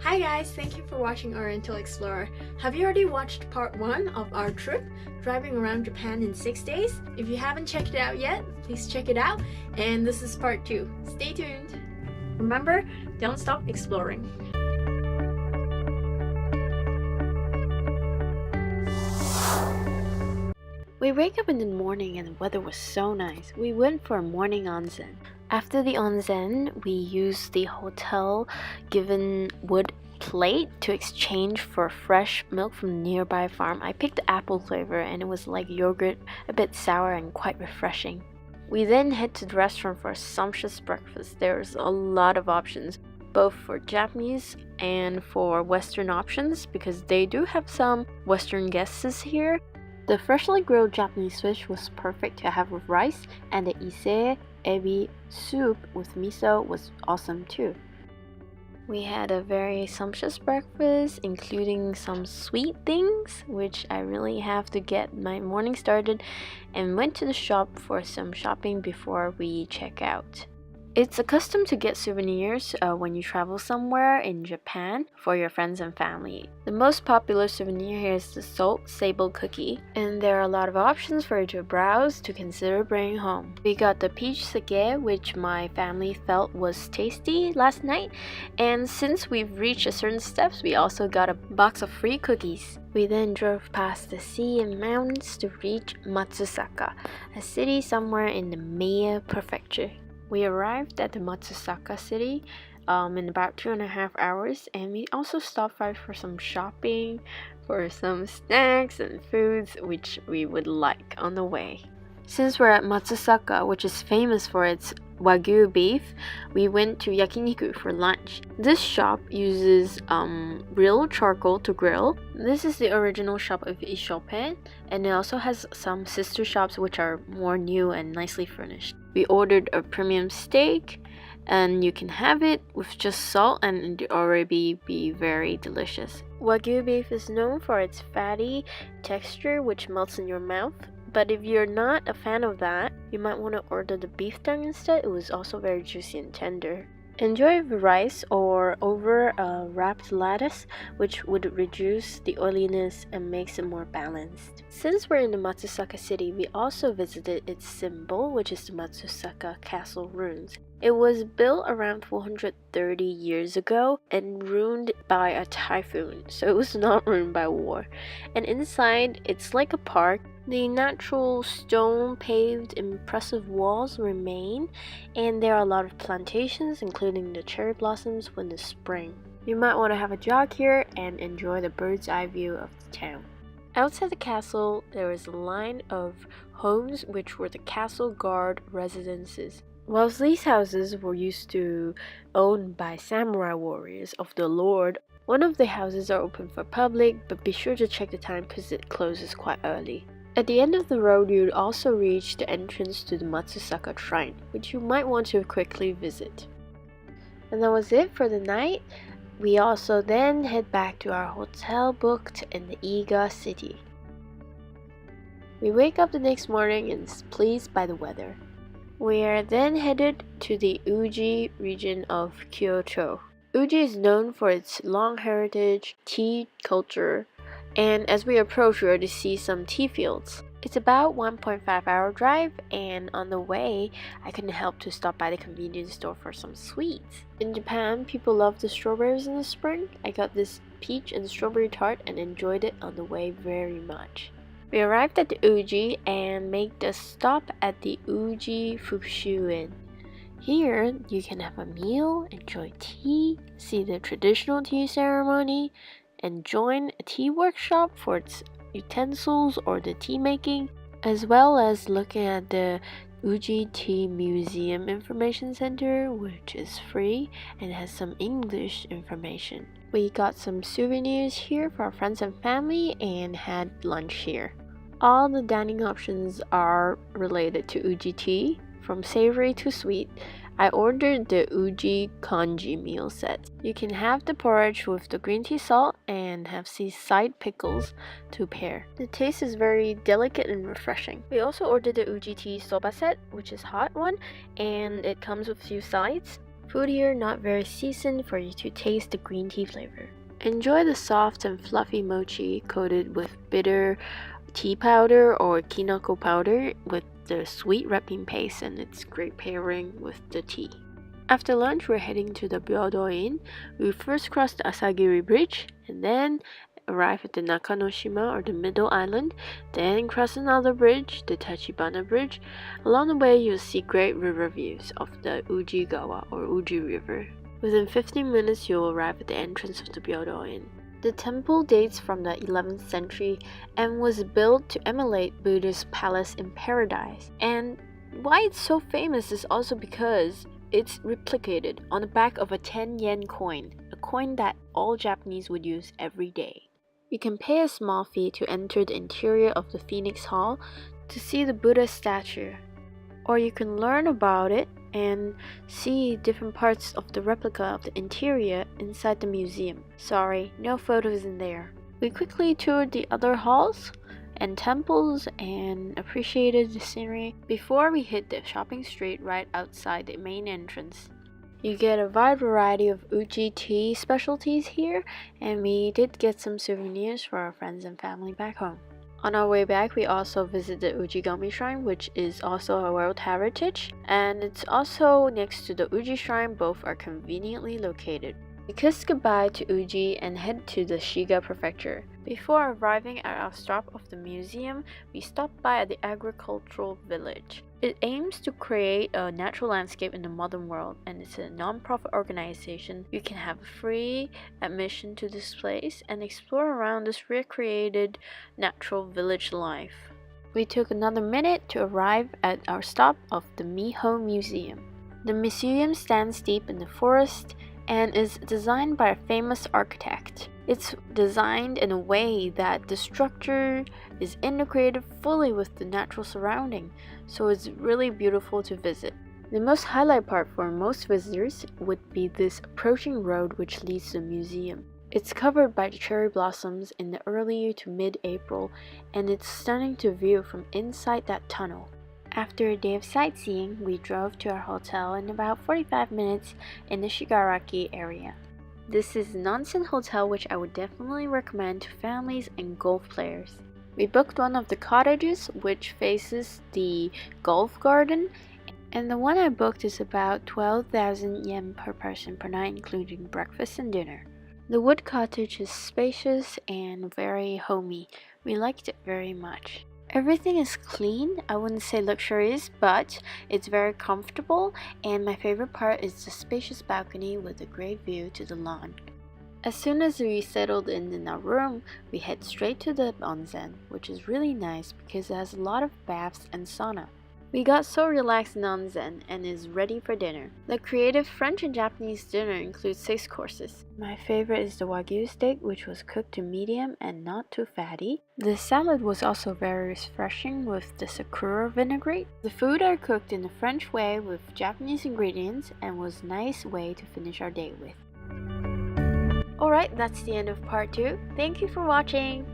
Hi guys, thank you for watching Oriental Explorer. Have you already watched part 1 of our trip, driving around Japan in 6 days? If you haven't checked it out yet, please check it out. And this is part 2. Stay tuned. Remember, don't stop exploring. We wake up in the morning and the weather was so nice. We went for a morning onsen. After the onsen, we used the hotel given wood plate to exchange for fresh milk from the nearby farm. I picked the apple flavor and it was like yogurt, a bit sour and quite refreshing. We then head to the restaurant for a sumptuous breakfast. There's a lot of options, both for Japanese and for Western options, because they do have some Western guests here. The freshly grilled Japanese fish was perfect to have with rice, and the isshobin soup with miso was awesome too. We had a very sumptuous breakfast, including some sweet things, which I really have to get my morning started, and went to the shop for some shopping before we check out. It's a custom to get souvenirs when you travel somewhere in Japan for your friends and family. The most popular souvenir here is the salt sable cookie, and there are a lot of options for you to browse to consider bringing home. We got the peach sake, which my family felt was tasty last night, and since we've reached a certain steps, we also got a box of free cookies. We then drove past the sea and mountains to reach Matsusaka, a city somewhere in the MIHO prefecture. We arrived at the Matsusaka city in about 2.5 hours, and we also stopped by for some shopping, for some snacks and foods which we would like on the way. Since we're at Matsusaka, which is famous for its Wagyu beef, we went to Yakiniku for lunch. This shop uses real charcoal to grill. This is the original shop of Isshobin, and it also has some sister shops which are more new and nicely furnished. We ordered a premium steak, and you can have it with just salt and it already be very delicious. Wagyu beef is known for its fatty texture which melts in your mouth. But if you're not a fan of that, you might want to order the beef tongue instead. It was also very juicy and tender. Enjoy with rice or over a wrapped lettuce, which would reduce the oiliness and makes it more balanced. Since we're in the Matsusaka city, we also visited its symbol, which is the Matsusaka Castle Ruins. It was built around 430 years ago and ruined by a typhoon, so it was not ruined by war. And inside, it's like a park. The natural stone-paved impressive walls remain, and there are a lot of plantations, including the cherry blossoms in the spring. You might want to have a jog here and enjoy the bird's eye view of the town. Outside the castle, there is a line of homes which were the castle guard residences. Whilst these houses were used to owned by samurai warriors of the lord, one of the houses are open for public, but be sure to check the time because it closes quite early. At the end of the road, you'd also reach the entrance to the Matsusaka Shrine, which you might want to quickly visit. And that was it for the night. We also then head back to our hotel booked in the Iga city. We wake up the next morning and is pleased by the weather. We are then headed to the Uji region of Kyoto. Uji is known for its long heritage, tea culture, and as we approach, we already see some tea fields. It's about 1.5-hour drive, and on the way, I couldn't help to stop by the convenience store for some sweets. In Japan, people love the strawberries in the spring. I got this peach and strawberry tart and enjoyed it on the way very much. We arrived at the Uji and made a stop at the Uji Fukujuen. Here, you can have a meal, enjoy tea, see the traditional tea ceremony, and join a tea workshop for its utensils or the tea making, as well as looking at the Uji Tea Museum Information Center, which is free and has some English information. We got some souvenirs here for our friends and family and had lunch here. All the dining options are related to Uji tea, from savory to sweet. I ordered the Uji Kanji meal set. You can have the porridge with the green tea salt and have side pickles to pair. The taste is very delicate and refreshing. We also ordered the Uji tea soba set, which is hot one, and it comes with few sides. Food here not very seasoned for you to taste the green tea flavor. Enjoy the soft and fluffy mochi coated with bitter tea powder or kinako powder with the sweet red bean paste, and it's great pairing with the tea. After lunch, we're heading to the Byodoin. We first cross the Asagiri Bridge and then arrive at the Nakanoshima or the Middle Island, then cross another bridge, the Tachibana Bridge. Along the way, you'll see great river views of the Ujigawa or Uji River. Within 15 minutes, you'll arrive at the entrance of the Byodoin. The temple dates from the 11th century and was built to emulate Buddha's palace in paradise. And why it's so famous is also because it's replicated on the back of a 10-yen coin, a coin that all Japanese would use every day. You can pay a small fee to enter the interior of the Phoenix Hall to see the Buddha statue, or you can learn about it and see different parts of the replica of the interior inside the museum. Sorry, no photos in there. We quickly toured the other halls and temples and appreciated the scenery before we hit the shopping street right outside the main entrance. You get a wide variety of Uji tea specialties here, and we did get some souvenirs for our friends and family back home. On our way back, we also visited the Ujigami Shrine, which is also a World Heritage, and it's also next to the Uji Shrine. Both are conveniently located. We kissed goodbye to Uji and head to the Shiga Prefecture. Before arriving at our stop of the museum, we stopped by at the agricultural village. It aims to create a natural landscape in the modern world, and it's a non-profit organization. You can have free admission to this place and explore around this recreated natural village life. We took another minute to arrive at our stop of the MIHO Museum. The museum stands deep in the forest and is designed by a famous architect. It's designed in a way that the structure is integrated fully with the natural surrounding, so it's really beautiful to visit. The most highlight part for most visitors would be this approaching road which leads to the museum. It's covered by the cherry blossoms in the early to mid-April, and it's stunning to view from inside that tunnel. After a day of sightseeing, we drove to our hotel in about 45 minutes in the Shigaraki area. This is an onsen hotel which I would definitely recommend to families and golf players. We booked one of the cottages which faces the golf garden, and the one I booked is about 12,000 yen per person per night, including breakfast and dinner. The wood cottage is spacious and very homey. We liked it very much. Everything is clean. I wouldn't say luxurious, but it's very comfortable, and my favorite part is the spacious balcony with a great view to the lawn. As soon as we settled in our room, we head straight to the onsen, which is really nice because it has a lot of baths and sauna. We got so relaxed in onsen and is ready for dinner. The creative French and Japanese dinner includes 6 courses. My favorite is the wagyu steak, which was cooked to medium and not too fatty. The salad was also very refreshing with the sakura vinaigrette. The food are cooked in the French way with Japanese ingredients and was a nice way to finish our day with. Alright, that's the end of part 2. Thank you for watching!